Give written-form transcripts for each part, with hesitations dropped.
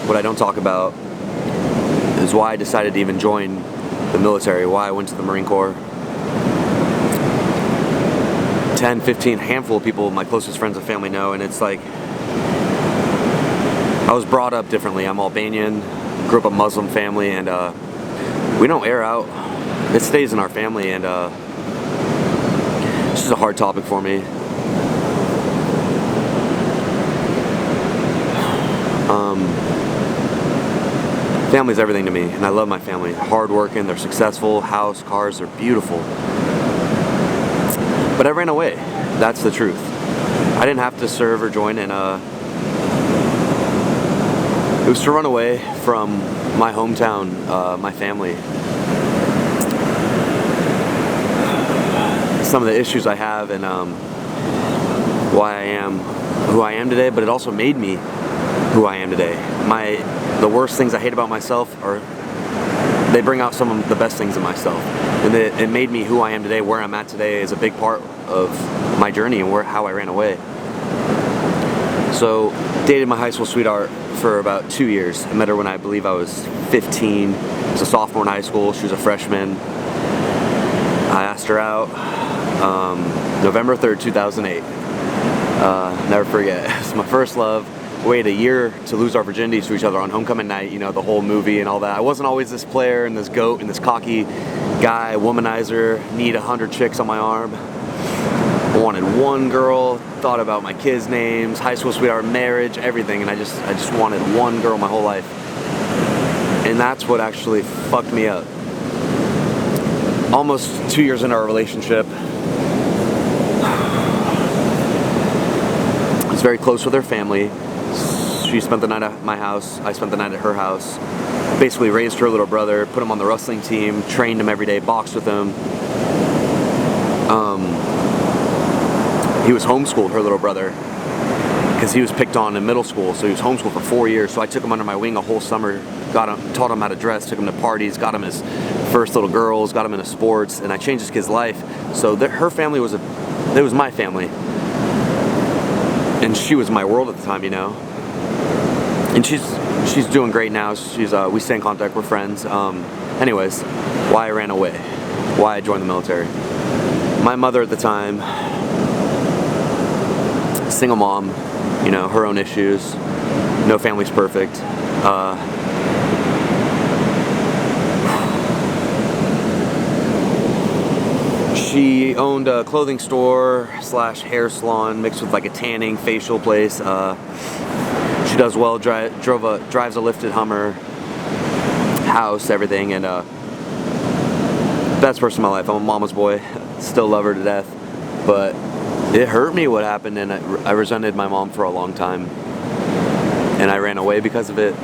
what I don't talk about is why I decided to even join the military, why I went to the Marine Corps. 10, 15, handful of people, my closest friends and family know, and it's like, I was brought up differently. I'm Albanian, grew up a Muslim family, and we don't air out. It stays in our family, and this is a hard topic for me. Family's everything to me, and I love my family. Hardworking, they're successful, house, cars, they're beautiful. But I ran away. That's the truth. I didn't have to serve or join, and it was to run away from my hometown, my family. Some of the issues I have, and why I am who I am today, but it also made me who I am today. The worst things I hate about myself they bring out some of the best things in myself, and it made me who I am today. Where I'm at today is a big part of my journey and how I ran away. So, dated my high school sweetheart for about 2 years. I met her when I believe I was 15. I was a sophomore in high school. She was a freshman. I asked her out November 3rd, 2008. Never forget. It's my first love. Waited a year to lose our virginities to each other on homecoming night, you know, the whole movie and all that. I wasn't always this player and this goat and this cocky guy, womanizer, need 100 chicks on my arm. I wanted one girl, thought about my kids' names, high school sweetheart, marriage, everything, and I just wanted one girl my whole life. And that's what actually fucked me up. Almost 2 years into our relationship, I was very close with her family. She spent the night at my house, I spent the night at her house. Basically raised her little brother, put him on the wrestling team, trained him every day, boxed with him. He was homeschooled, her little brother, because he was picked on in middle school, so he was homeschooled for 4 years. So I took him under my wing a whole summer, taught him how to dress, took him to parties, got him his first little girls, got him into sports, and I changed this kid's life. So her family was my family. And she was my world at the time, you know. And she's doing great now. We stay in contact. We're friends. Anyways, why I ran away, why I joined the military. My mother at the time, single mom, you know, her own issues. No family's perfect. She owned a clothing store / hair salon mixed with like a tanning facial place. She does well, drives a lifted Hummer, house, everything, and best person in my life. I'm a mama's boy, still love her to death, but it hurt me what happened, and I resented my mom for a long time, and I ran away because of it.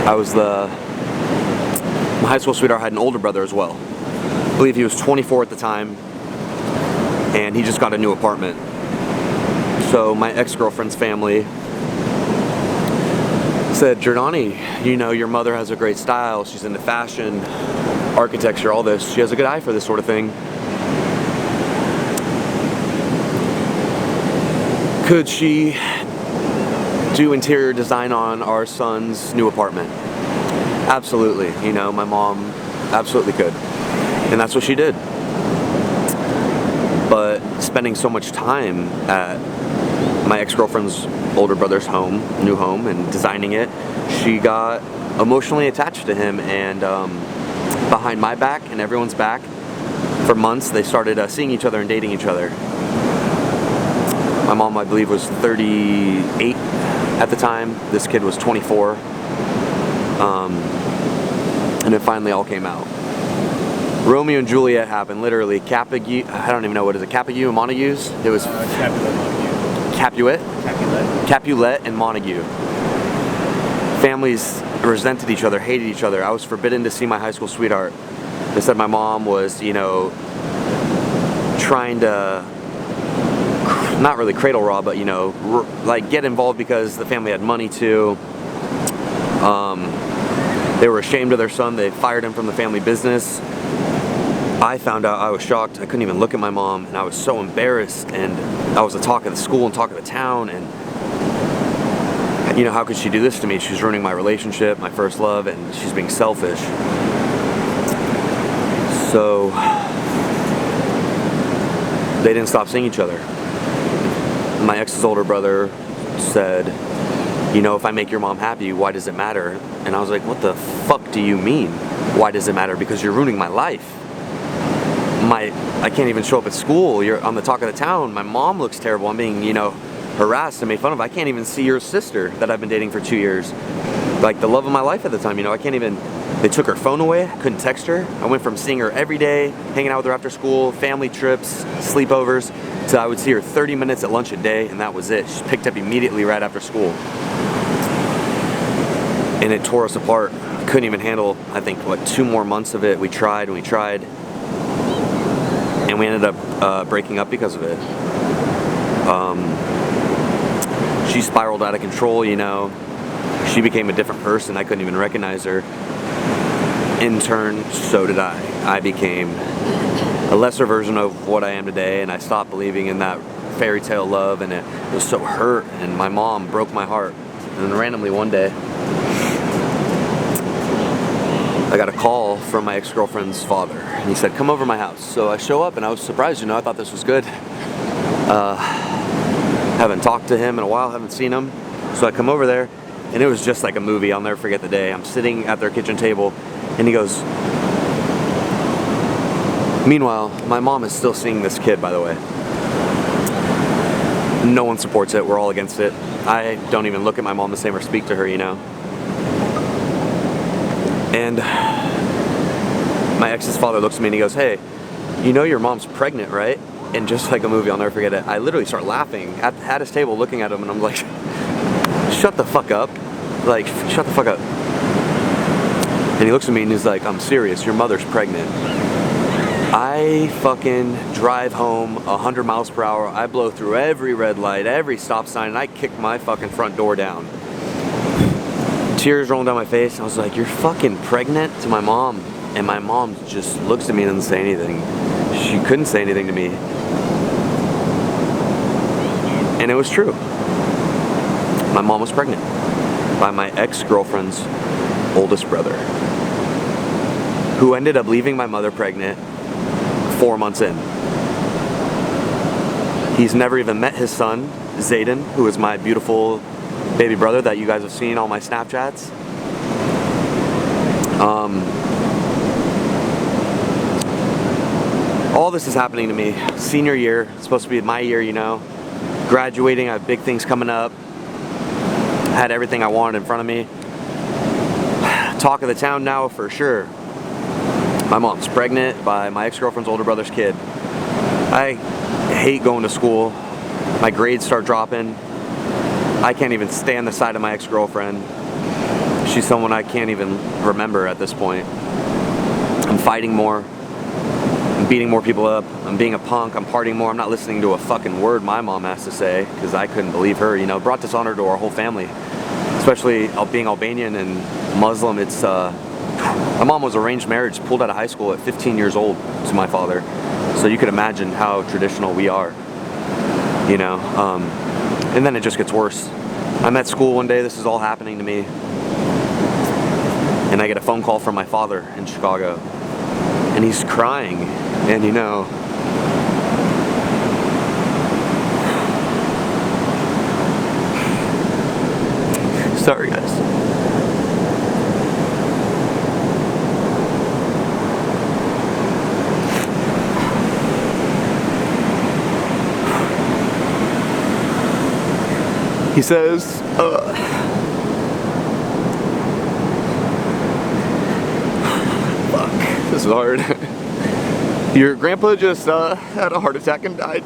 My high school sweetheart had an older brother as well. I believe he was 24 at the time, and he just got a new apartment. So my ex-girlfriend's family said, Jerdani, you know, your mother has a great style. She's into fashion, architecture, all this. She has a good eye for this sort of thing. Could she do interior design on our son's new apartment? Absolutely. You know, my mom absolutely could. And that's what she did. But spending so much time at my ex-girlfriend's older brother's new home, and designing it, she got emotionally attached to him, and behind my back and everyone's back, for months, they started seeing each other and dating each other. My mom, I believe, was 38 at the time. This kid was 24. And it finally all came out. Romeo and Juliet happened, literally. I don't even know, what is it, Capulet, Montagues? It was Capulet and Montague. Families resented each other, hated each other. I was forbidden to see my high school sweetheart. They said my mom was, you know, trying to, not really cradle rob, but, you know, like get involved because the family had money too. They were ashamed of their son. They fired him from the family business. I found out, I was shocked. I couldn't even look at my mom, and I was so embarrassed, and I was the talk of the school and talk of the town, and you know, how could she do this to me? She's ruining my relationship, my first love, and she's being selfish. So they didn't stop seeing each other. My ex's older brother said, you know, if I make your mom happy, why does it matter? And I was like, what the fuck do you mean? Why does it matter? Because you're ruining my life. I can't even show up at school. You're on the talk of the town. My mom looks terrible. I'm being, you know, harassed and made fun of. I can't even see your sister that I've been dating for 2 years. Like the love of my life at the time, you know, I can't even, they took her phone away. I couldn't text her. I went from seeing her every day, hanging out with her after school, family trips, sleepovers, to I would see her 30 minutes at lunch a day, and that was it. She picked up immediately right after school. And it tore us apart. Couldn't even handle, I think, what, 2 more months of it. We tried and we tried. And we ended up breaking up because of it. She spiraled out of control, you know. She became a different person. I couldn't even recognize her. In turn, so did I. I became a lesser version of what I am today, and I stopped believing in that fairy tale love, and it was so hurt, and my mom broke my heart. And then randomly one day, I got a call from my ex-girlfriend's father, and he said, come over to my house. So I show up, and I was surprised, you know, I thought this was good. Haven't talked to him in a while, haven't seen him. So I come over there, and it was just like a movie. I'll never forget the day. I'm sitting at their kitchen table, and he goes, meanwhile, my mom is still seeing this kid, by the way. No one supports it, we're all against it. I don't even look at my mom the same or speak to her, you know. And my ex's father looks at me and he goes, hey, you know your mom's pregnant, right? And just like a movie, I'll never forget it, I literally start laughing at his table looking at him, and I'm like, shut the fuck up. Like, shut the fuck up. And he looks at me and he's like, I'm serious, your mother's pregnant. I fucking drive home 100 miles per hour. I blow through every red light, every stop sign, and I kick my fucking front door down. Tears rolling down my face. I was like, you're fucking pregnant, to my mom. And my mom just looks at me and doesn't say anything. She couldn't say anything to me. And it was true. My mom was pregnant by my ex-girlfriend's oldest brother, who ended up leaving my mother pregnant 4 months in. He's never even met his son, Zayden, who is my beautiful baby brother that you guys have seen all my Snapchats. All this is happening to me. Senior year, it's supposed to be my year, you know. Graduating, I have big things coming up. Had everything I wanted in front of me. Talk of the town now for sure. My mom's pregnant by my ex-girlfriend's older brother's kid. I hate going to school. My grades start dropping. I can't even stand the sight of my ex-girlfriend. She's someone I can't even remember at this point. I'm fighting more. I'm beating more people up. I'm being a punk. I'm partying more. I'm not listening to a fucking word my mom has to say, because I couldn't believe her. You know, it brought dishonor to our whole family. Especially being Albanian and Muslim. It's my mom was arranged marriage, pulled out of high school at 15 years old to my father. So you could imagine how traditional we are. You know, and then it just gets worse. I'm at school one day, this is all happening to me, and I get a phone call from my father in Chicago, and he's crying, and you know, sorry guys. He says, fuck, this is hard. Your grandpa just had a heart attack and died.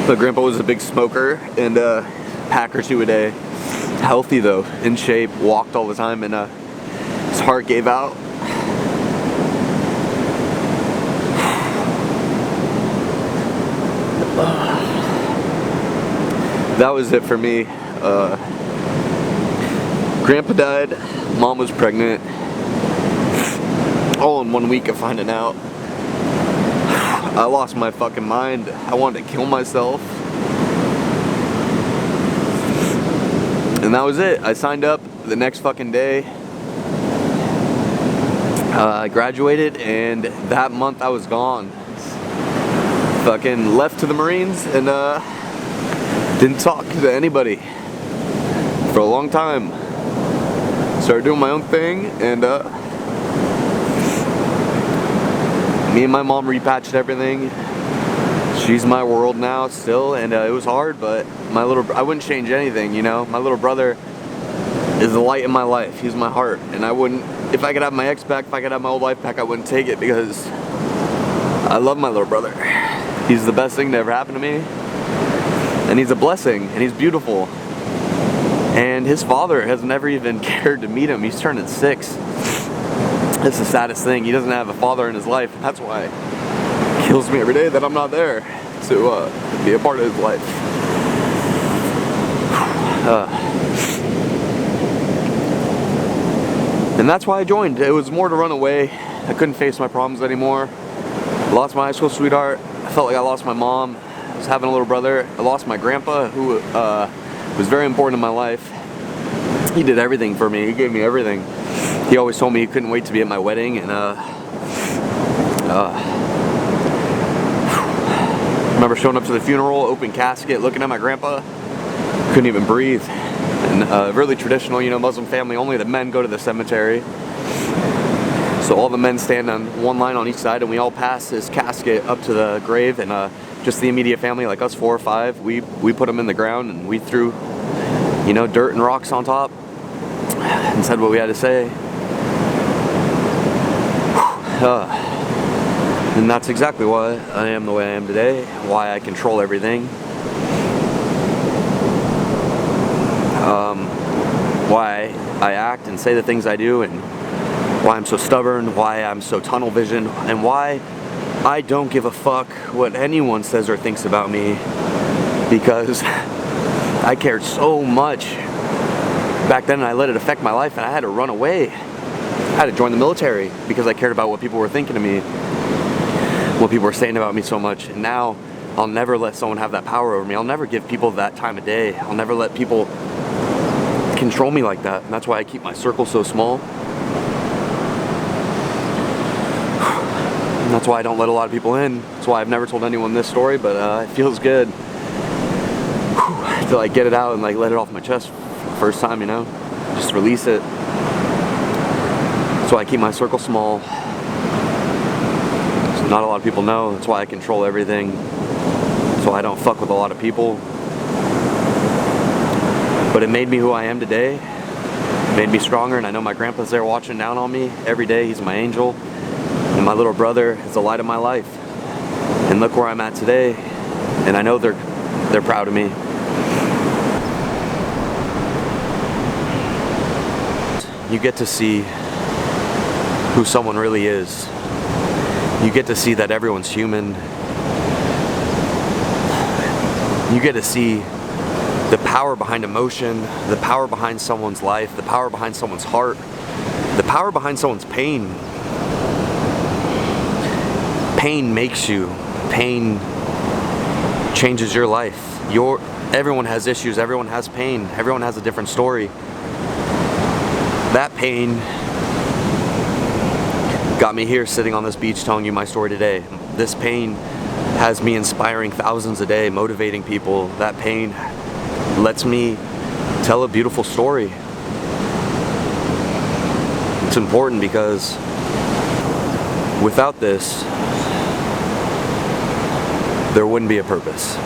My grandpa was a big smoker and pack or two a day. Healthy though, in shape, walked all the time, and his heart gave out. That was it for me. Grandpa died, mom was pregnant. all in 1 week of finding out. I lost my fucking mind. I wanted to kill myself. And that was it. I signed up the next fucking day. I graduated, and that month I was gone. Fucking left to the Marines and didn't talk to anybody for a long time. Started doing my own thing, and me and my mom repatched everything. She's my world now still, and it was hard, but I wouldn't change anything, you know. My little brother is the light in my life. He's my heart, and I wouldn't, if I could have my ex back, if I could have my old life back, I wouldn't take it, because I love my little brother. He's the best thing to ever happen to me, and he's a blessing, and he's beautiful. And his father has never even cared to meet him. He's turning 6. That's the saddest thing. He doesn't have a father in his life, and that's why it kills me every day that I'm not there to be a part of his life. And that's why I joined. It was more to run away. I couldn't face my problems anymore. I lost my high school sweetheart. I felt like I lost my mom. I was having a little brother. I lost my grandpa, who was very important in my life. He did everything for me. He gave me everything. He always told me he couldn't wait to be at my wedding, and I remember showing up to the funeral, open casket, looking at my grandpa, couldn't even breathe. And really traditional, you know, Muslim family, only the men go to the cemetery. So all the men stand on one line on each side, and we all pass his casket up to the grave, and just the immediate family, like us 4 or 5, we put him in the ground, and we threw, you know, dirt and rocks on top and said what we had to say. And that's exactly why I am the way I am today, why I control everything, why I act and say the things I do, and why I'm so stubborn, why I'm so tunnel vision, and why I don't give a fuck what anyone says or thinks about me, because I cared so much back then, and I let it affect my life, and I had to run away. I had to join the military because I cared about what people were thinking of me, what people were saying about me so much. And now I'll never let someone have that power over me. I'll never give people that time of day. I'll never let people control me like that. And that's why I keep my circle so small. And that's why I don't let a lot of people in. That's why I've never told anyone this story, but it feels good to like get it out and like let it off my chest for the first time, you know? Just release it. That's why I keep my circle small. So not a lot of people know. That's why I control everything. That's why I don't fuck with a lot of people. But it made me who I am today. It made me stronger, and I know my grandpa's there watching down on me every day. He's my angel. And my little brother is the light of my life. And look where I'm at today. And I know they're proud of me. You get to see who someone really is. You get to see that everyone's human. You get to see the power behind emotion, the power behind someone's life, the power behind someone's heart, the power behind someone's pain. Pain makes you. Pain changes your life. Everyone has issues, everyone has pain, everyone has a different story. That pain got me here sitting on this beach telling you my story today. This pain has me inspiring thousands a day, motivating people. That pain lets me tell a beautiful story. It's important because without this, there wouldn't be a purpose.